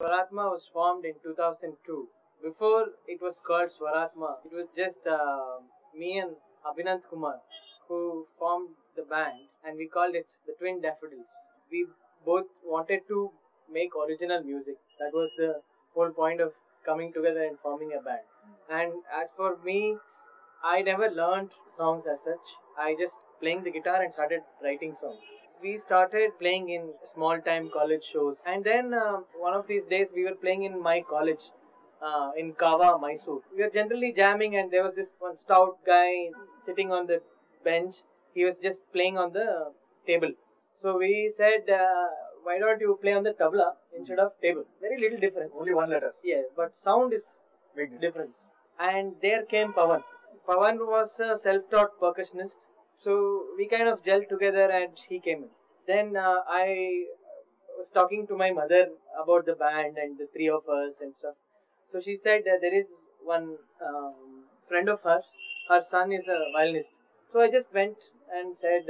Swarathma was formed in 2002. Before it was called Swarathma, it was just me and Abhinanth Kumar who formed the band, and we called it the Twin Daffodils. We both wanted to make original music. That was the whole point of coming together and forming a band. And as for me, I never learned songs as such. I just playing the guitar and started writing songs. We started playing in small time college shows, and then one of these days we were playing in my college in Kava, Mysore. We were generally jamming, and there was this one stout guy sitting on the bench. He was just playing on the table. So we said, why don't you play on the tabla instead of table? Very little difference. Only one letter. Yeah, but sound is Big difference. And there came Pawan. Pawan was a self-taught percussionist. So we kind of gelled together and he came in. Then I was talking to my mother about the band and the three of us and stuff. So she said that there is one friend of hers, her son is a violinist. So I just went and said,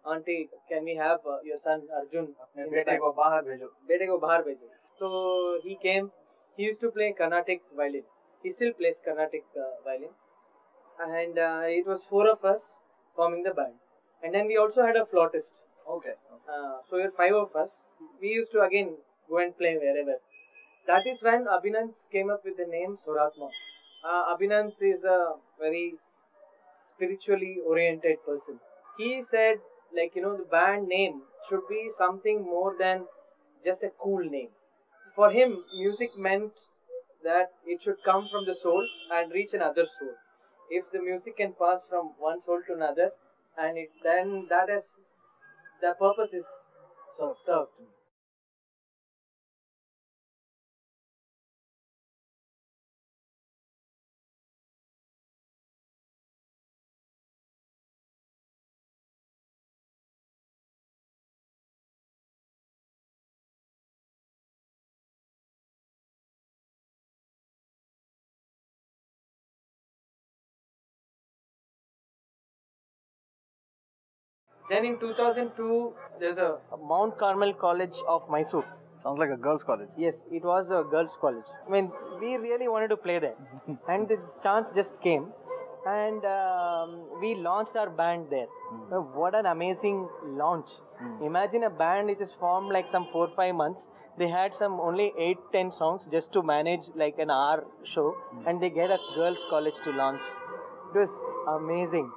Auntie, can we have your son Arjun? बेटे को बाहर भेजो. बेटे को बाहर भेजो. So he came. He used to play Carnatic violin. He still plays Carnatic violin. And it was four of us forming the band. And then we also had a flautist. Okay. So we were five of us. We used to again go and play wherever. That is when Abhinanth came up with the name Swarathma. Abhinanth is a very spiritually oriented person. He said, the band name should be something more than just a cool name. For him, music meant that it should come from the soul and reach another soul. If the music can pass from one soul to another, and then the purpose is served. Then in 2002, there's a Mount Carmel College of Mysore. Sounds like a girls' college. Yes, it was a girls' college. I mean, we really wanted to play there. And the chance just came. And we launched our band there. What an amazing launch. Imagine a band which is formed like some 4-5 months. They had some only 8-10 songs just to manage like an hour show. And they get a girls' college to launch. It was amazing.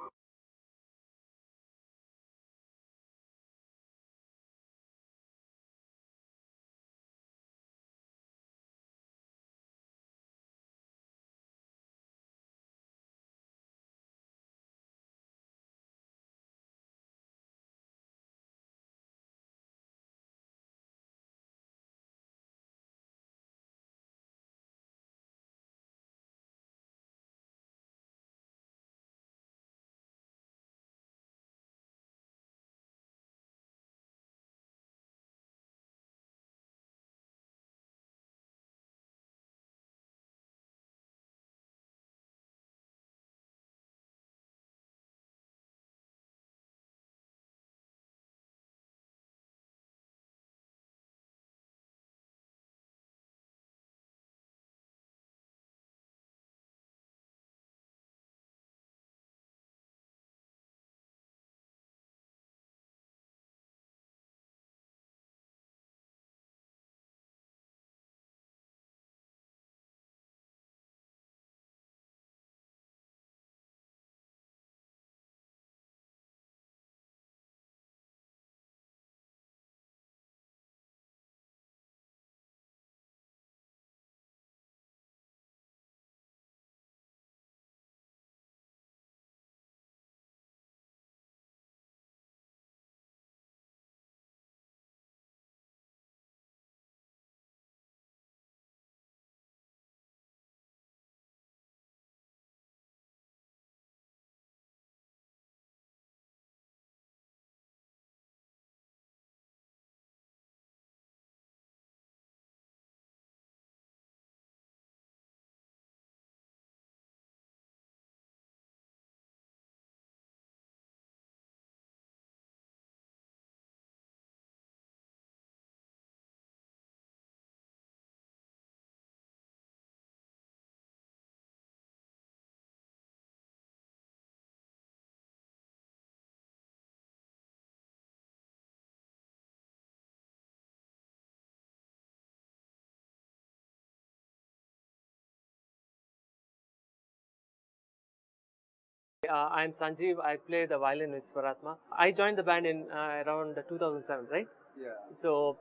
I'm Sanjeev. I play the violin with Swarathma. I joined the band in around 2007, right? Yeah. So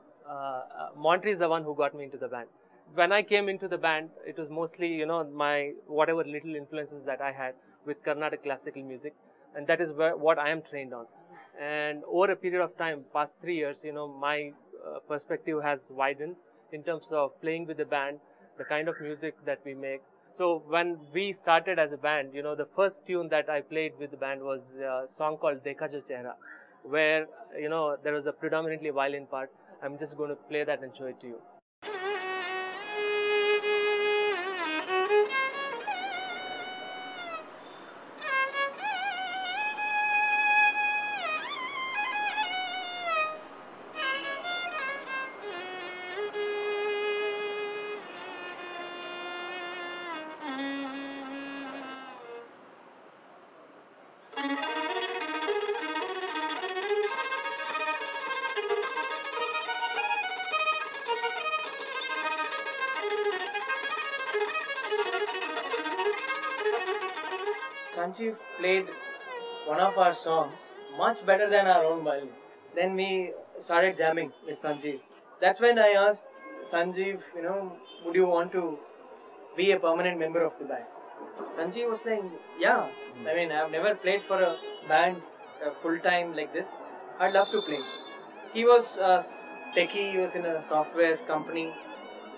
Monty is the one who got me into the band. When I came into the band, it was mostly, you know, my whatever little influences that I had with Carnatic classical music, and that is what I am trained on. And over a period of time, past 3 years, you know, my perspective has widened in terms of playing with the band, the kind of music that we make. So when we started as a band, you know, the first tune that I played with the band was a song called Dekha Jo Chehra, where, you know, there was a predominantly violin part. I'm just going to play that and show it to you. Sanjeev played one of our songs much better than our own violinist. Then we started jamming with Sanjeev. That's when I asked Sanjeev, you know, would you want to be a permanent member of the band? Sanjeev was like, yeah. I mean, I've never played for a band full time like this. I'd love to play. He was techie, he was in a software company.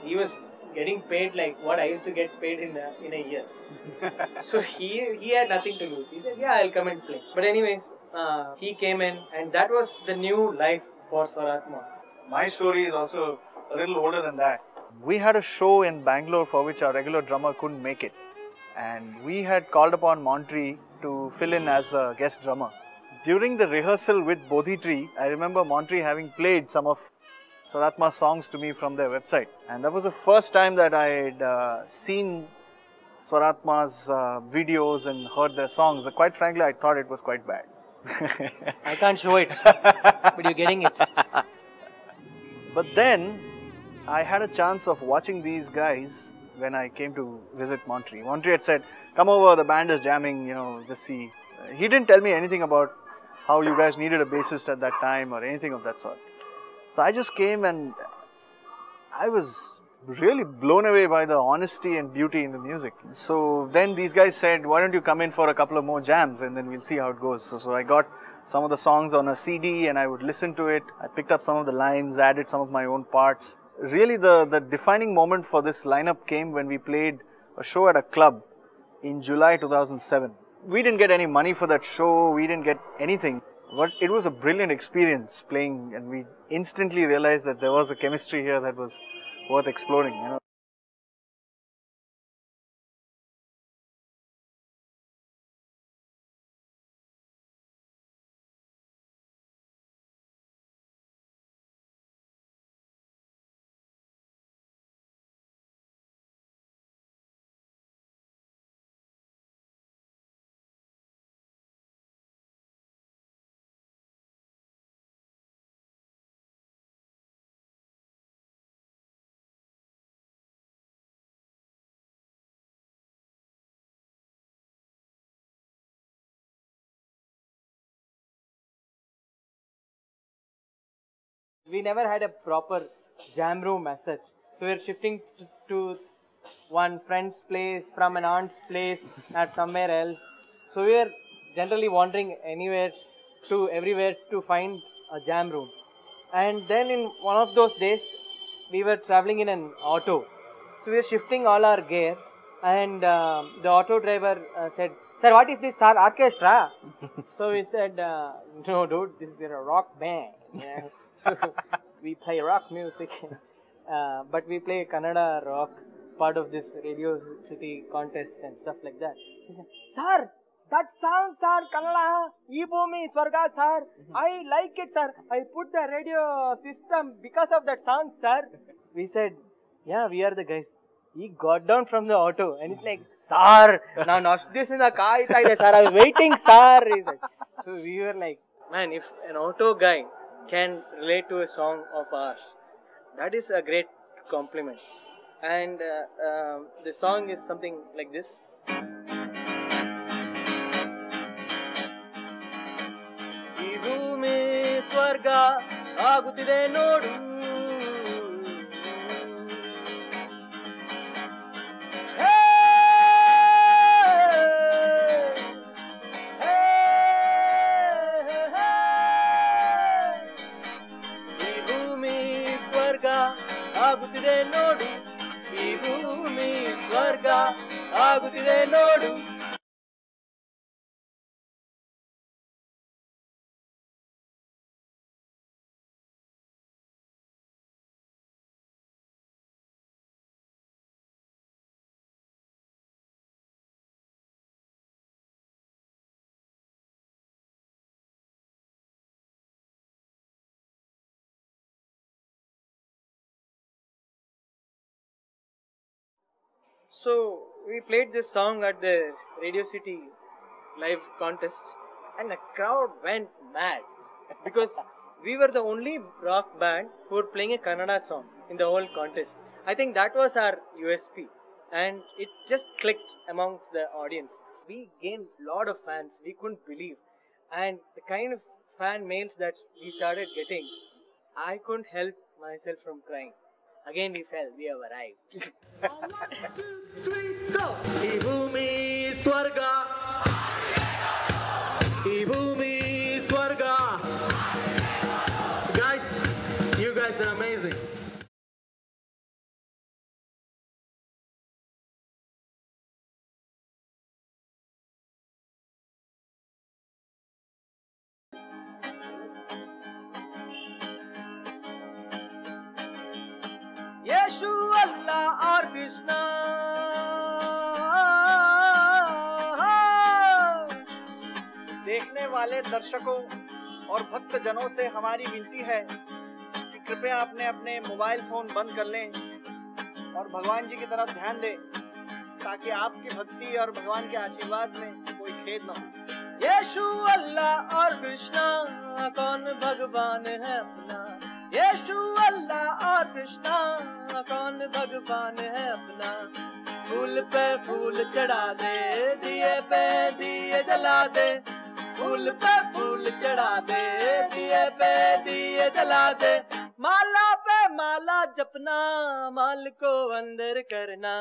He was getting paid like what I used to get paid in a year. So he had nothing to lose. He said, yeah, I'll come and play. But anyways, he came in, and that was the new life for Swarathma. My story is also a little older than that. We had a show in Bangalore for which our regular drummer couldn't make it. And we had called upon Monty to fill in as a guest drummer. During the rehearsal with Bodhi Tree, I remember Monty having played some of Swarathma's songs to me from their website. And that was the first time that I had seen Swarathma's videos and heard their songs. Quite frankly, I thought it was quite bad. I can't show it, but you're getting it. But then, I had a chance of watching these guys when I came to visit Monty. Monty had said, come over, the band is jamming, you know, just see. He didn't tell me anything about how you guys needed a bassist at that time or anything of that sort. So I just came and I was really blown away by the honesty and beauty in the music. So then these guys said, why don't you come in for a couple of more jams and then we'll see how it goes. So I got some of the songs on a CD and I would listen to it. I picked up some of the lines, added some of my own parts. Really the defining moment for this lineup came when we played a show at a club in July 2007. We didn't get any money for that show, we didn't get anything. But it was a brilliant experience playing, and we instantly realized that there was a chemistry here that was worth exploring, you know. We never had a proper jam room as such. So we're shifting to one friend's place from an aunt's place at somewhere else. So we were generally wandering anywhere to everywhere to find a jam room. And then in one of those days, we were traveling in an auto. So we were shifting all our gears, and the auto driver said, "Sir, what is this, sir? Orchestra?" So we said, "No, dude, this is a rock band." Yeah. So we play rock music, but we play Kannada rock, part of this Radio City contest and stuff like that. He said, "Sir, that song, sir, Kannada, Ibhumi Swarga, sir, I like it, sir. I put the radio system because of that song, sir." We said, "Yeah, we are the guys." He got down from the auto and he's like, "Sir, now not this in the car, sir, I was waiting, sir." He's like, so we were like, man, if an auto guy can relate to a song of ours, that is a great compliment. And the song is something like this. ಸ್ವರ್ಗ ಆಗುತ್ತಿದೆ ನೋಡು. ಈ ಭೂಮಿ ಸ್ವರ್ಗ ಆಗುತ್ತಿದೆ ನೋಡು, ಈ ಭೂಮಿ ಸ್ವರ್ಗ ಆಗುತ್ತಿದೆ ನೋಡು. So we played this song at the Radio City live contest and the crowd went mad because we were the only rock band who were playing a Kannada song in the whole contest. I think that was our USP and it just clicked amongst the audience. We gained a lot of fans, we couldn't believe, and the kind of fan mails that we started getting, I couldn't help myself from crying. Again we fell, we have arrived. 1, 2, 3, go! Ee bhoomi swarga, ee bhoomi swarga. Guys, you guys are amazing. Yeshu Allah or Krishna, देखने वाले दर्शकों और भक्त जनों से हमारी विनती है कि कृपया अपने अपने मोबाइल फोन बंद कर लें और भगवान जी की तरफ ध्यान दें ताकि आपकी भक्ति और भगवान के आशीर्वाद में कोई खेद न हो. यीशु अल्लाह और कृष्णा कौन भगवान है अपना. यीशु अल्लाह और कृष्णा कौन भगवान है अपना. फूल पे फूल चढ़ा दे, दिए पे दिए जला दे. फूल पे फूल चढ़ा दे, दिए पे दिए जला दे. माला पे माला जपना, माल को अंदर करना.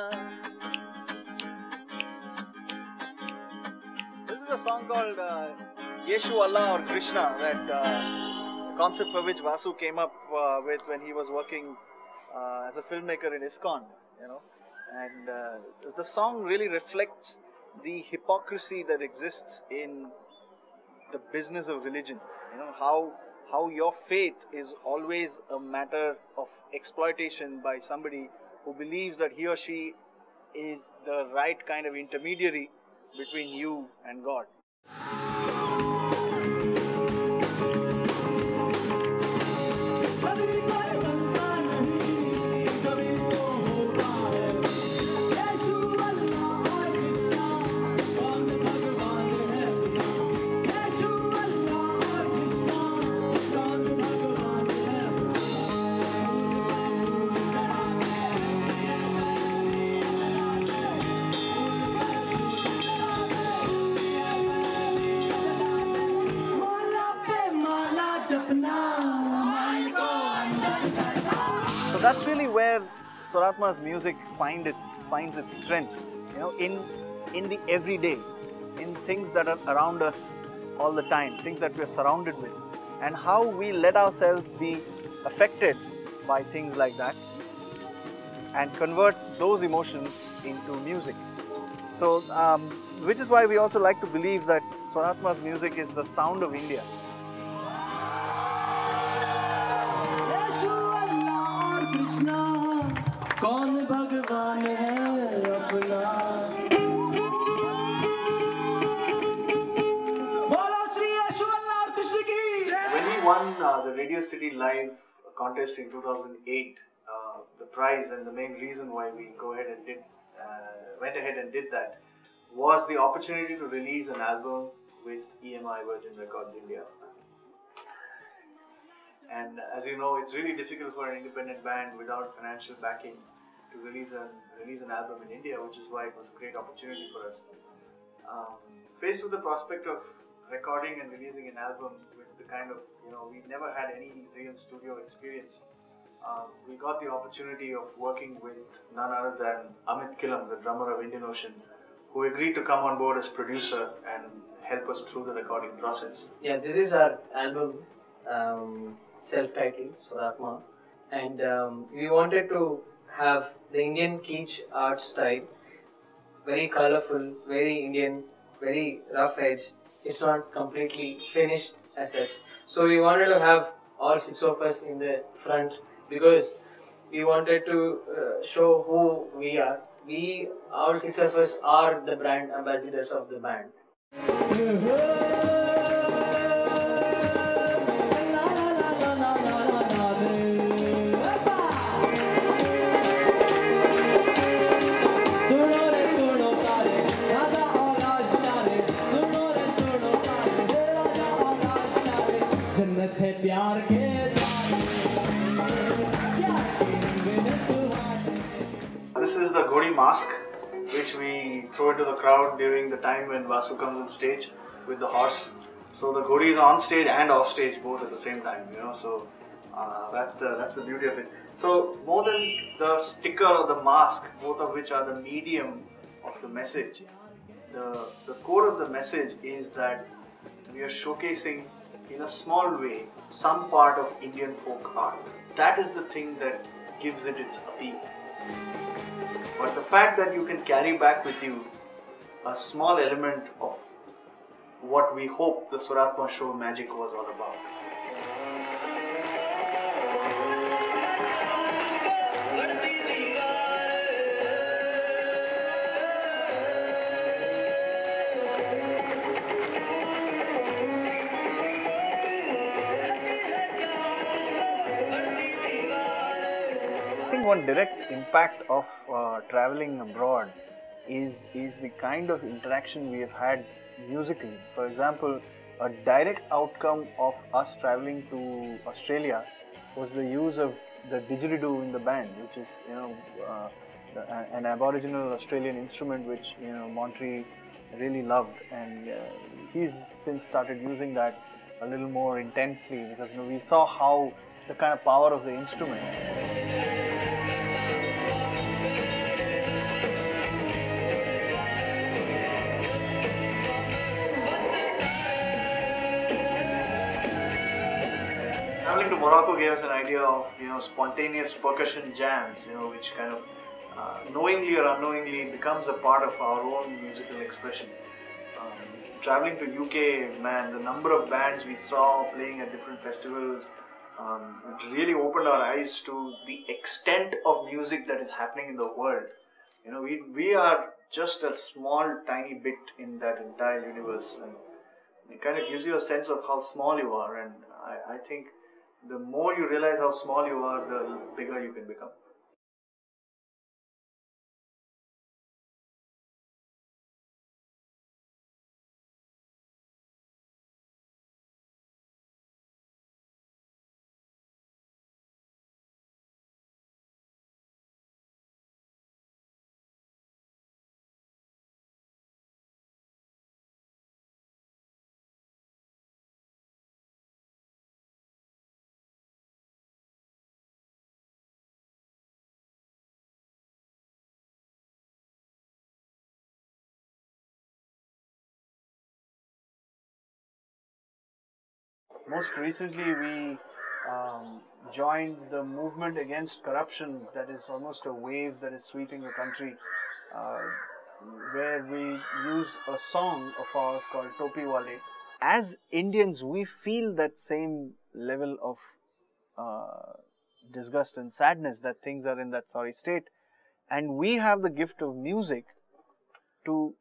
This is a song called Yeshu Allah or Krishna, that concept for which Vasu came up with when he was working as a filmmaker in ISKCON, you know. And the song really reflects the hypocrisy that exists in the business of religion. You know, how your faith is always a matter of exploitation by somebody who believes that he or she is the right kind of intermediary between you and God. So that's really where Swarathma's music finds its strength, you know, in the everyday, in things that are around us all the time, things that we are surrounded with, and how we let ourselves be affected by things like that and convert those emotions into music. So, which is why we also like to believe that Swarathma's music is the sound of India. कौन भगवान है अपना. बोलो श्री यीशु अल्लाह और कृष्ण की. When we won the Radio City Live contest in 2008, the prize and the main reason why we went ahead and did that was the opportunity to release an album with EMI Virgin Records India. And as you know, it's really difficult for an independent band without financial backing to release an album in India, which is why it was a great opportunity for us. Faced with the prospect of recording and releasing an album with the kind of, we never had any real studio experience. We got the opportunity of working with none other than Amit Kilam, the drummer of Indian Ocean, who agreed to come on board as producer and help us through the recording process. Yeah, this is our album, self-titled, Swarathma, and we wanted to have the Indian kitsch art style, very colorful, very Indian, very rough-edged. It's not completely finished as such. So we wanted to have all six of us in the front because we wanted to show who we are. All six of us are the brand ambassadors of the band. This is the Godi mask, which we throw into the crowd during the time when Vasu comes on stage with the horse. So the Godi is on stage and off stage both at the same time, So that's the beauty of it. So more than the sticker or the mask, both of which are the medium of the message, the core of the message is that we are showcasing in a small way some part of Indian folk art. That is the thing that gives it its appeal. But the fact that you can carry back with you a small element of what we hope the Swarathma show magic was all about. I think one direct impact of traveling abroad is the kind of interaction we have had musically. For example, a direct outcome of us traveling to Australia was the use of the didgeridoo in the band, which is an Aboriginal Australian instrument which Monty really loved, and he's since started using that a little more intensely because we saw how the kind of power of the instrument. Traveling to Morocco gave us an idea of spontaneous percussion jams, which kind of knowingly or unknowingly becomes a part of our own musical expression. Traveling to UK, man, the number of bands we saw playing at different festivals, it really opened our eyes to the extent of music that is happening in the world. We are just a small, tiny bit in that entire universe, and it kind of gives you a sense of how small you are. And I think the more you realize how small you are, the bigger you can become. Most recently, we joined the movement against corruption that is almost a wave that is sweeping the country, where we use a song of ours called Topi Wale. As Indians, we feel that same level of disgust and sadness that things are in that sorry state, and we have the gift of music to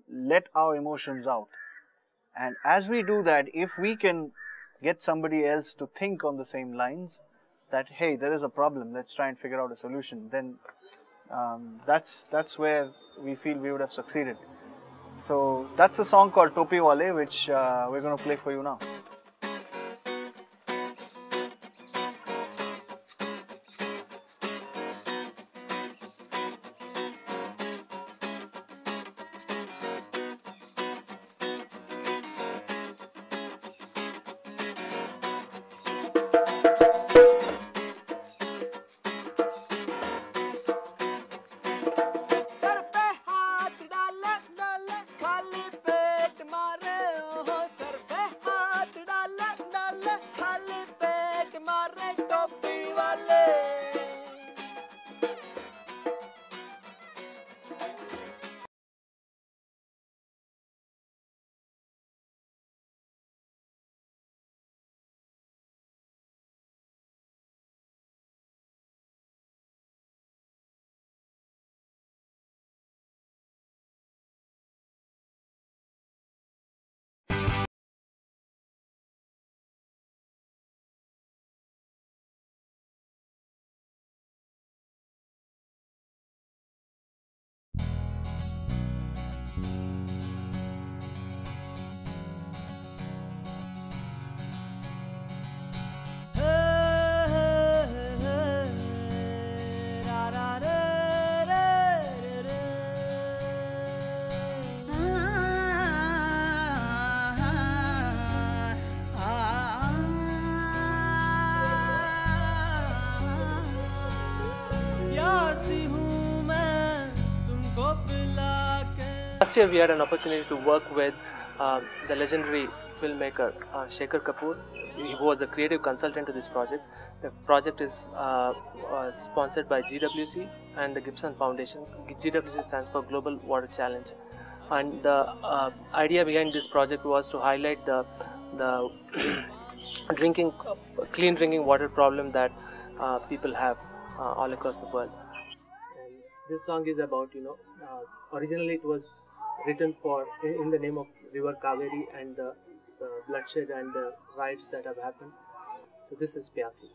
let our emotions out. And as we do that, if we can get somebody else to think on the same lines, that hey, there is a problem, let's try and figure out a solution, then that's where we feel we would have succeeded. So that's a song called Topi Wale, which we're going to play for you now. last year we had an opportunity to work with the legendary filmmaker Shekhar Kapoor. He was the creative consultant to this project. The project is sponsored by GWC and the Gibson Foundation. GWC stands for Global Water Challenge. And the idea behind this project was to highlight the clean drinking water problem that people have all across the world. And this song is about, originally it was written in the name of River Kaveri and the bloodshed and the riots that have happened. So this is Pyasi.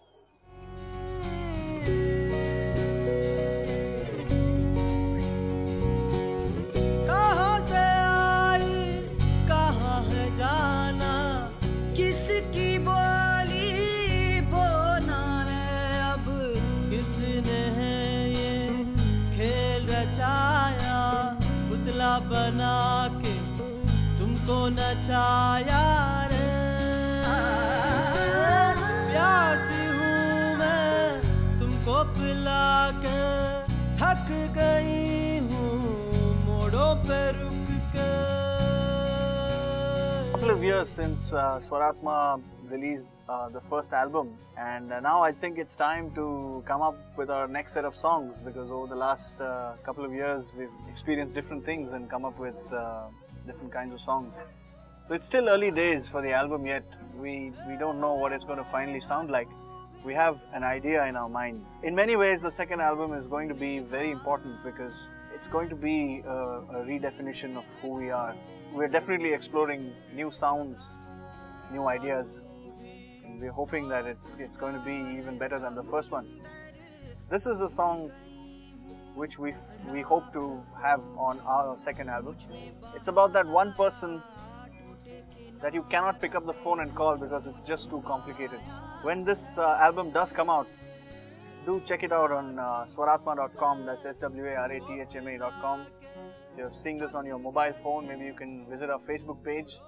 बना के तुमको नचाया रे प्यासी हूँ मैं तुमको पिला के थक गई हूँ मोड़ों पे रुक के. Couple of years since Swarathma released the first album, and now I think it's time to come up with our next set of songs, because over the last couple of years we've experienced different things and come up with different kinds of songs. So it's still early days for the album yet. We don't know what it's going to finally sound like. We have an idea in our minds. In many ways the second album is going to be very important because it's going to be a redefinition of who we are. We're definitely exploring new sounds, new ideas. We're hoping that it's going to be even better than the first one. This is a song which we hope to have on our second album. It's about that one person that you cannot pick up the phone and call because it's just too complicated. When this album does come out, do check it out on swarathma.com. That's swarathma.com. If you're seeing this on your mobile phone, maybe you can visit our Facebook page.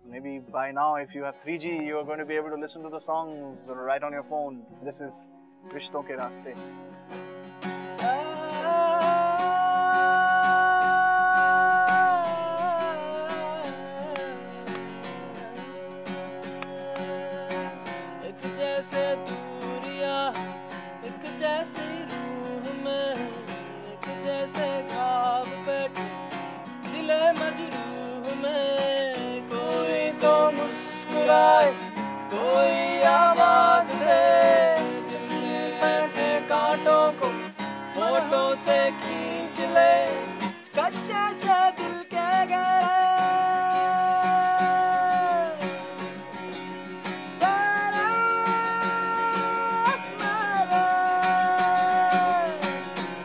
Maybe by now, if you have 3G, you're going to be able to listen to the songs right on your phone. This is Rishton Ke Raaste. कोई आवाज दे दिल में बैठे कांटों को photo से खींच ले कच्चे से दिल के गहरे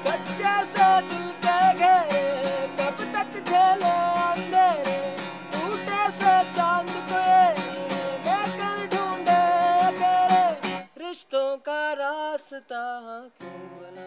कच्चे से दिल के गहरे कब तक झेले अंधेरे टूटे से चांद को रिश्तों का रास्ता क्यों बना